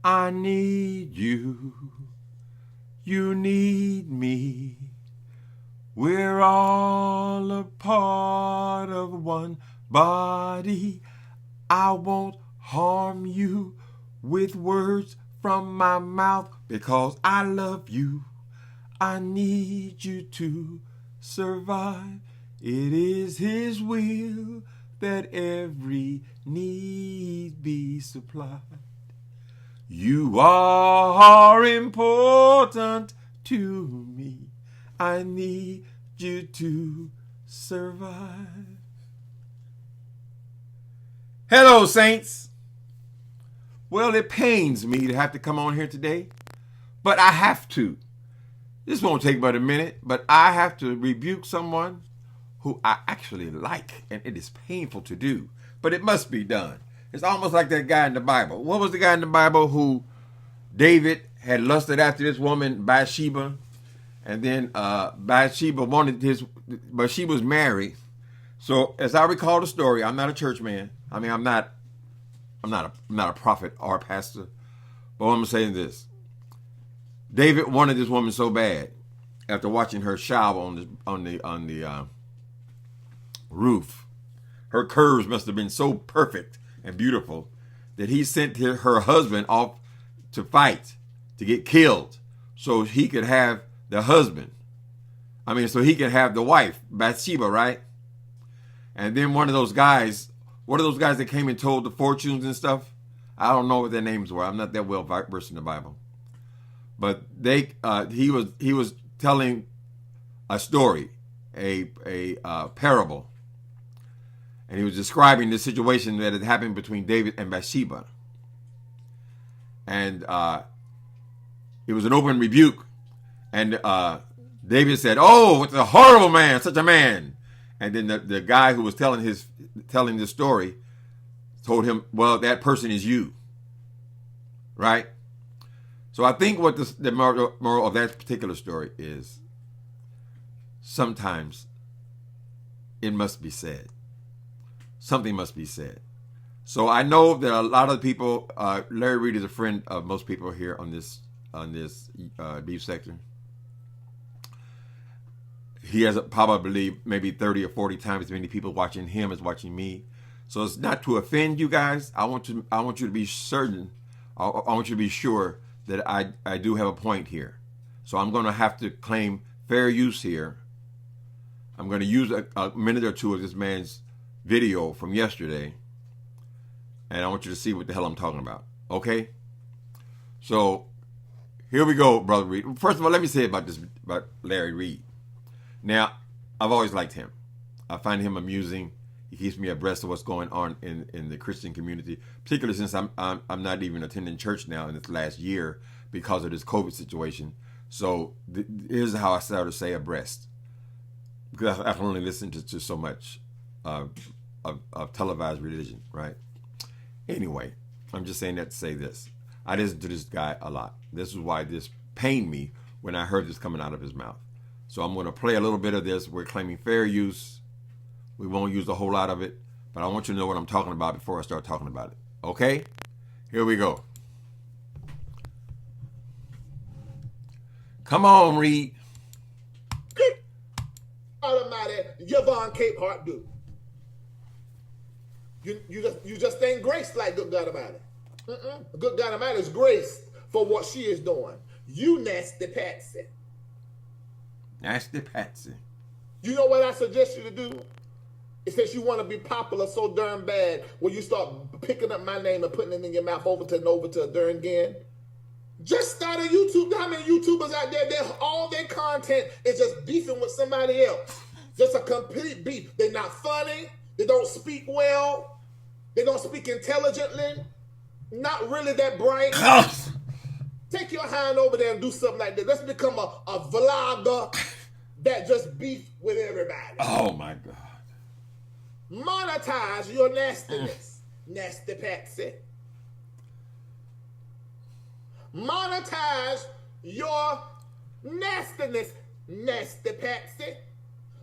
I need you. You need me. We're all a part of one body. I won't harm you with words from my mouth because I love you. I need you to survive. It is His will that every need be supplied. You are important to me. I need you to survive. Hello, saints. Well, it pains me to have to come on here today, but I have to. This won't take but a minute, but I have to rebuke someone who I actually like, and it is painful to do, but it must be done. It's almost like that guy in the Bible. What was the guy in the Bible who David had lusted after this woman, Bathsheba? And then Bathsheba wanted but she was married. So as I recall the story, I'm not a church man. I mean, I'm not a prophet or a pastor. But I'm saying this: David wanted this woman so bad after watching her shower on the roof. Her curves must have been so perfect and beautiful that he sent her husband off to fight, to get killed, so he could have the husband. So he could have the wife, Bathsheba, right? And then one of those guys that came and told the fortunes and stuff. I don't know what their names were. I'm not that well versed in the Bible. But he was telling a story, a parable. And he was describing the situation that had happened between David and Bathsheba. And it was an open rebuke. And David said, "Oh, it's a horrible man, such a man." And then the guy who was telling the story told him, "Well, that person is you." Right? So I think what the moral of that particular story is, sometimes it must be said. Something must be said. So I know that a lot of people, Larry Reed is a friend of most people here on this beef sector. He has probably maybe 30 or 40 times as many people watching him as watching me. So it's not to offend you guys. I want you to be certain. I want you to be sure that I do have a point here. So I'm going to have to claim fair use here. I'm going to use a minute or two of this man's video from yesterday, and I want you to see what the hell I'm talking about. Okay? So here we go, Brother Reed. First of all, let me say about Larry Reed. Now, I've always liked him. I find him amusing. He keeps me abreast of what's going on in the Christian community, particularly since I'm not even attending church now in this last year because of this COVID situation. So here's how I start to say abreast, because I can only listen to so much of televised religion, right? Anyway, I'm just saying that to say this. I listen to this guy a lot. This is why this pained me when I heard this coming out of his mouth. So I'm going to play a little bit of this. We're claiming fair use. We won't use a whole lot of it, but I want you to know what I'm talking about before I start talking about it. Okay? Here we go. Come on, Reed. Good Almighty, Yvonne Cape Heart do. You just ain't graced like good God Almighty. Good God Almighty is graced for what she is doing. You nasty Patsy. Nasty Patsy. You know what I suggest you to do? It says you want to be popular so darn bad when you start picking up my name and putting it in your mouth over to a darn again. Just start a YouTube. How many YouTubers out there, all their content is just beefing with somebody else. Just a complete beef. They're not funny. They don't speak well. They don't speak intelligently. Not really that bright. Take your hand over there and do something like that. Let's become a vlogger that just beef with everybody. Oh, my God. Monetize your nastiness, nasty Patsy. Monetize your nastiness, nasty Patsy.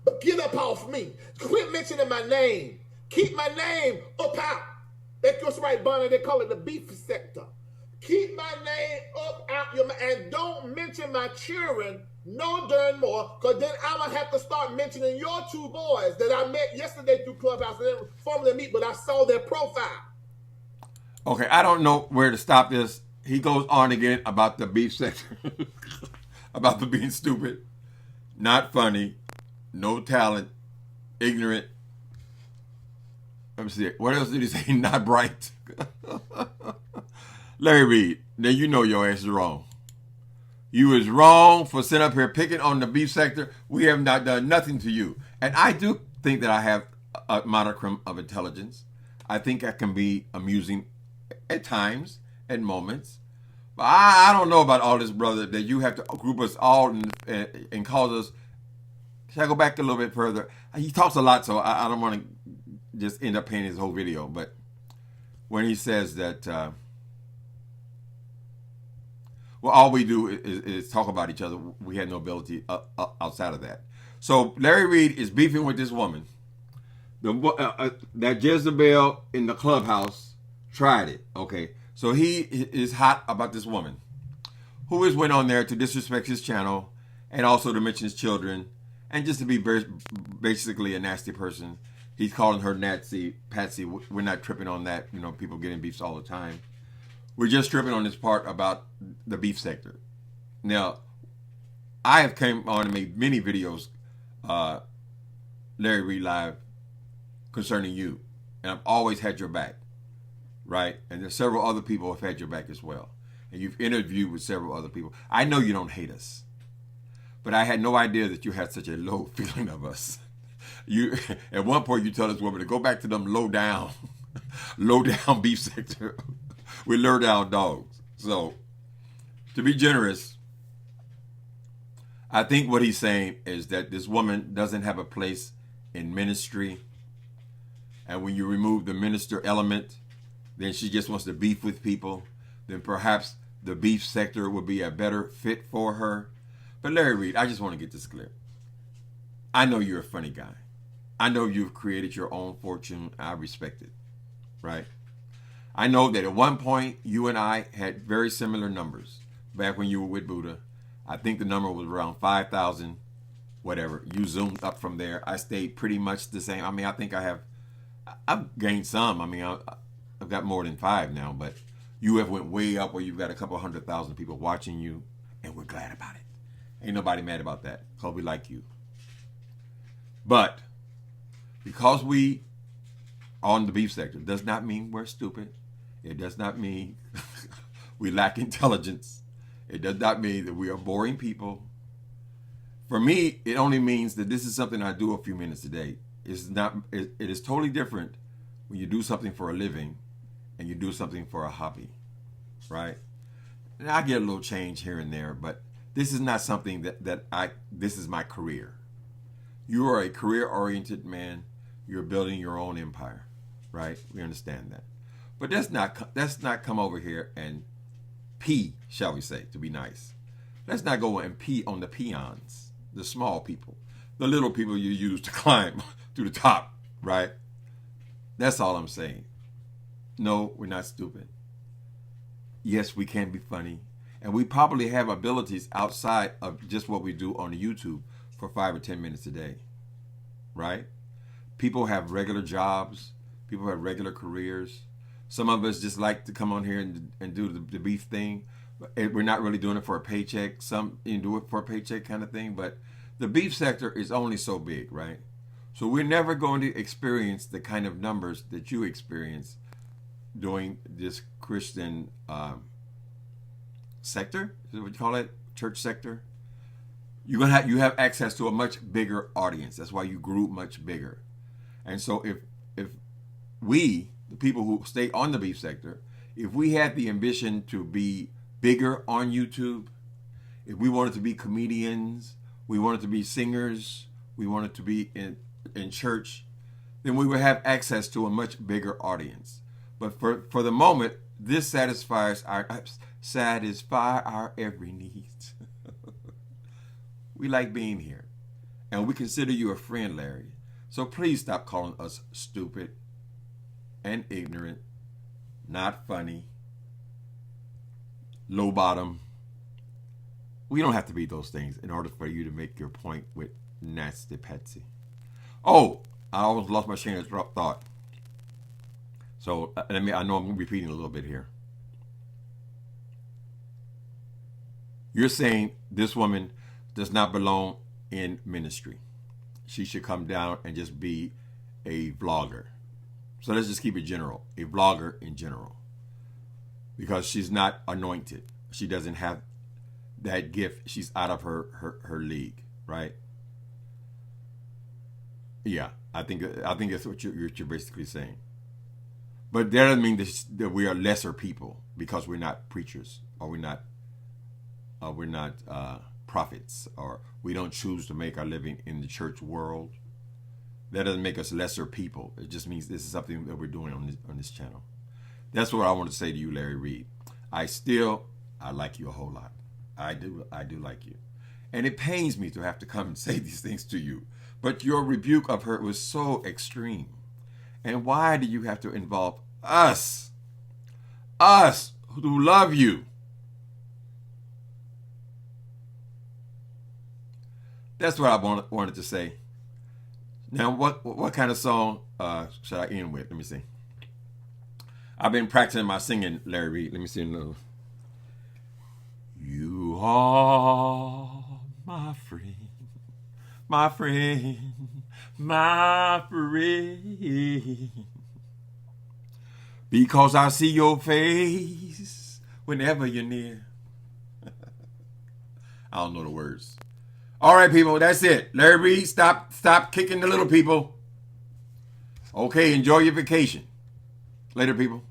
But get up off me. Quit mentioning my name. Keep my name up out. That's right, Bonnie. They call it the beef sector. Keep my name up out your mouth and don't mention my children no darn more, because then I'm going to have to start mentioning your two boys that I met yesterday through Clubhouse. They didn't formally meet, but I saw their profile. Okay, I don't know where to stop this. He goes on again about the beef sector, about the being stupid, not funny, no talent, ignorant. Let me see. What else did he say? Not bright. Larry Reid, now you know your ass is wrong. You is wrong for sitting up here picking on the beef sector. We have not done nothing to you. And I do think that I have a modicum of intelligence. I think I can be amusing at times, at moments. But I don't know about all this, brother, that you have to group us all and cause us. Should I go back a little bit further? He talks a lot, so I don't want to just end up paying his whole video. But when he says that, well, all we do is talk about each other. We had no ability outside of that. So Larry Reid is beefing with this woman. That Jezebel in the clubhouse tried it. Okay, so he is hot about this woman who has went on there to disrespect his channel and also to mention his children and just to be basically a nasty person. He's calling her Nazi, Patsy. We're not tripping on that. You know, people getting beefs all the time. We're just tripping on this part about the beef sector. Now, I have came on and made many videos, Larry Reid Live, concerning you. And I've always had your back, right? And there's several other people who have had your back as well. And you've interviewed with several other people. I know you don't hate us. But I had no idea that you had such a low feeling of us. You, at one point, you tell this woman to go back to them low down beef sector with low down dogs. So, to be generous, I think what he's saying is that this woman doesn't have a place in ministry. And when you remove the minister element, then she just wants to beef with people. Then perhaps the beef sector would be a better fit for her. But Larry Reid, I just want to get this clear. I know you're a funny guy. I know you've created your own fortune. I respect it, right? I know that at one point, you and I had very similar numbers back when you were with Buddha. I think the number was around 5,000, whatever. You zoomed up from there. I stayed pretty much the same. I mean, I think I've gained some. I mean, I've got more than 5 now, but you have went way up where you've got a couple 100,000 people watching you, and we're glad about it. Ain't nobody mad about that because we like you. But because we on the beef sector does not mean we're stupid. It does not mean we lack intelligence. It does not mean that we are boring people. For me, it only means that this is something I do a few minutes a day. It is totally different when you do something for a living and you do something for a hobby, right? And I get a little change here and there, but this is not something this is my career. You are a career-oriented man. You're building your own empire, right? We understand that. But let's not come over here and pee, shall we say, to be nice. Let's not go and pee on the peons, the small people, the little people you use to climb to the top, right? That's all I'm saying. No, we're not stupid. Yes, we can be funny. And we probably have abilities outside of just what we do on the YouTube for 5 or 10 minutes a day, right? People have regular jobs. People have regular careers. Some of us just like to come on here and do the beef thing. We're not really doing it for a paycheck. Some do it for a paycheck kind of thing. But the beef sector is only so big, right? So we're never going to experience the kind of numbers that you experience doing this Christian sector, is what you call it, church sector. You have access to a much bigger audience. That's why you grew much bigger. And so if we, the people who stay on the beef sector, if we had the ambition to be bigger on YouTube, if we wanted to be comedians, we wanted to be singers, we wanted to be in church, then we would have access to a much bigger audience. But for the moment, this satisfies our every need. We like being here. And we consider you a friend, Larry. So please stop calling us stupid and ignorant, not funny, low bottom. We don't have to be those things in order for you to make your point with Nasty Patsy. Oh, I almost lost my train of thought. So I know I'm repeating a little bit here. You're saying this woman does not belong in ministry. She should come down and just be a vlogger. So let's just keep it general. A vlogger in general. Because she's not anointed. She doesn't have that gift. She's out of her league, right? Yeah, I think that's what you're basically saying. But that doesn't mean that we are lesser people because we're not preachers or we're not prophets, or we don't choose to make our living in the church world. That doesn't make us lesser people. It just means this is something that we're doing on this channel. That's what I want to say to you, Larry Reed. I like you a whole lot. I do like you. And it pains me to have to come and say these things to you. But your rebuke of her was so extreme. And why do you have to involve us? Us who love you. That's what I wanted to say. Now, what kind of song should I end with? Let me see. I've been practicing my singing, Larry Reed. Let me see another. You are my friend, my friend, my friend. Because I see your face whenever you're near. I don't know the words. All right, people, that's it. Larry Reed, stop kicking the little people. Okay, enjoy your vacation. Later, people.